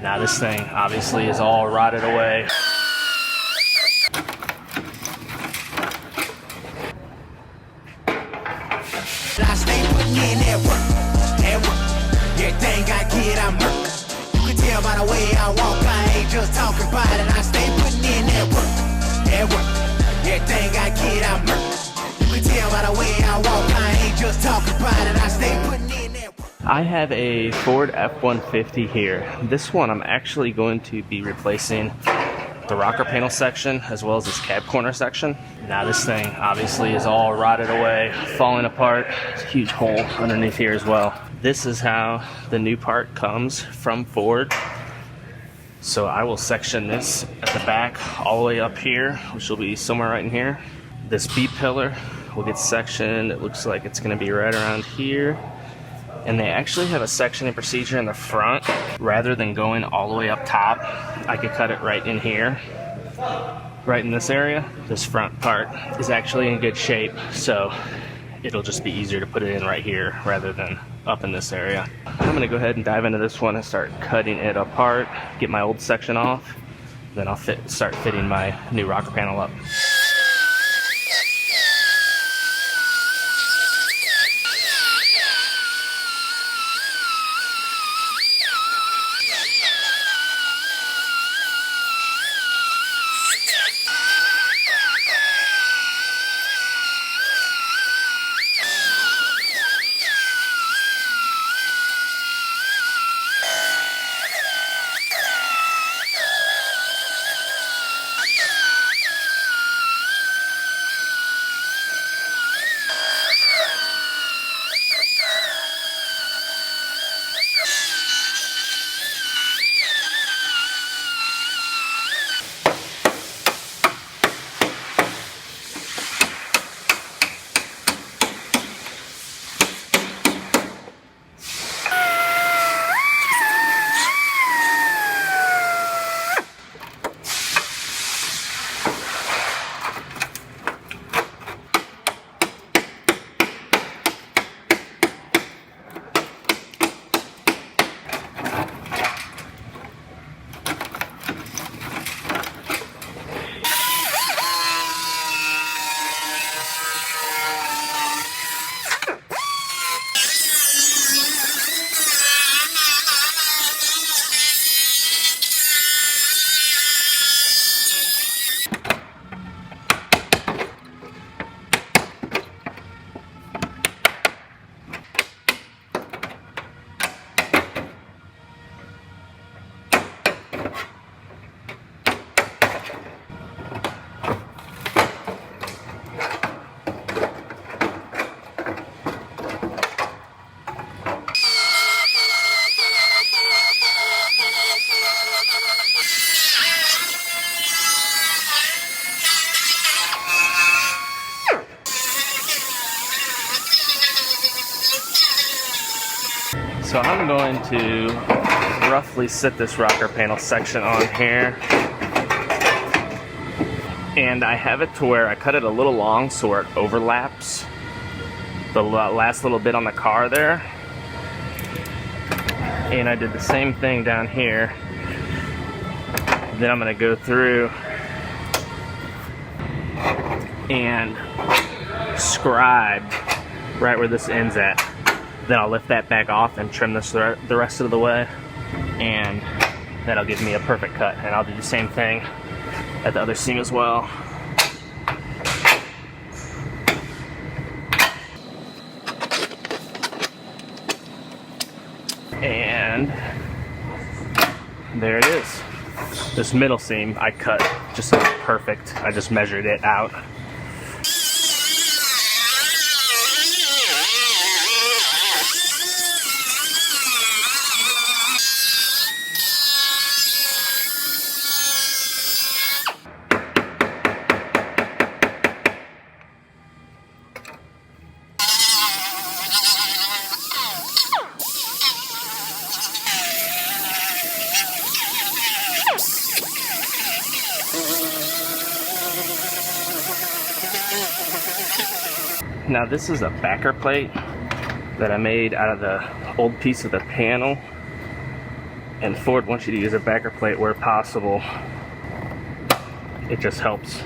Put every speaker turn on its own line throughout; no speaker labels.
Now this thing obviously is all rotted away.
I stay putting in that work. Everything I get, I murk. You can tell by the way I walk, I ain't just talking about it. I stay putting in that work. Everything I get, I murk. You can tell by the way I walk, I ain't just talking about it. I stay putting in that work.
I have a Ford F-150 here. This one I'm actually going to be replacing the rocker panel section as well as this cab corner section. Now this thing obviously is all rotted away, falling apart. There's a huge hole underneath here as well. This is how the new part comes from Ford. So I will section this at the back all the way up here, which will be somewhere right in here. This B-pillar will get sectioned. It looks like it's going to be right around here. And they actually have a sectioning procedure in the front. Rather than going all the way up top, I could cut it right in here, right in this area. This front part is actually in good shape, so it'll just be easier to put it in right here rather than up in this area. I'm gonna go ahead and dive into this one and start cutting it apart, get my old section off, then I'll start fitting my new rocker panel up. So I'm going to roughly sit this rocker panel section on here. And I have it to where I cut it a little long so where it overlaps the last little bit on the car there. And I did the same thing down here. Then I'm going to go through and scribe right where this ends at. Then I'll lift that back off and trim this the rest of the way, and that'll give me a perfect cut. And I'll do the same thing at the other seam as well. And there it is. This middle seam I cut just perfect. I just measured it out. Now this is a backer plate that I made out of the old piece of the panel. And Ford wants you to use a backer plate where possible. It just helps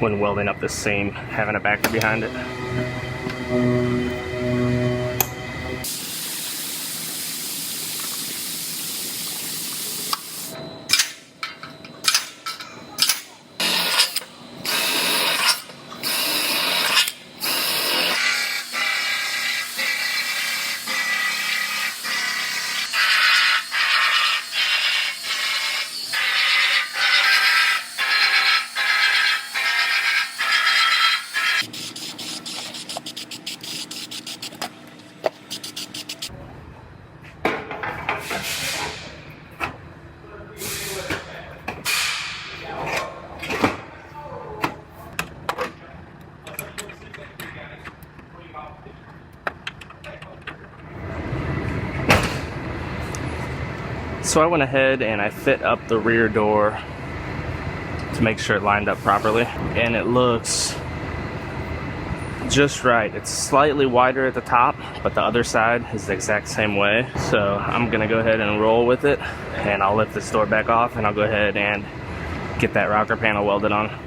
when welding up the seam, having a backer behind it. So I went ahead and I fit up the rear door to make sure it lined up properly, and it looks just right. It's slightly wider at the top, but the other side is the exact same way. So I'm gonna go ahead and roll with it, and I'll lift this door back off, and I'll go ahead and get that rocker panel welded on.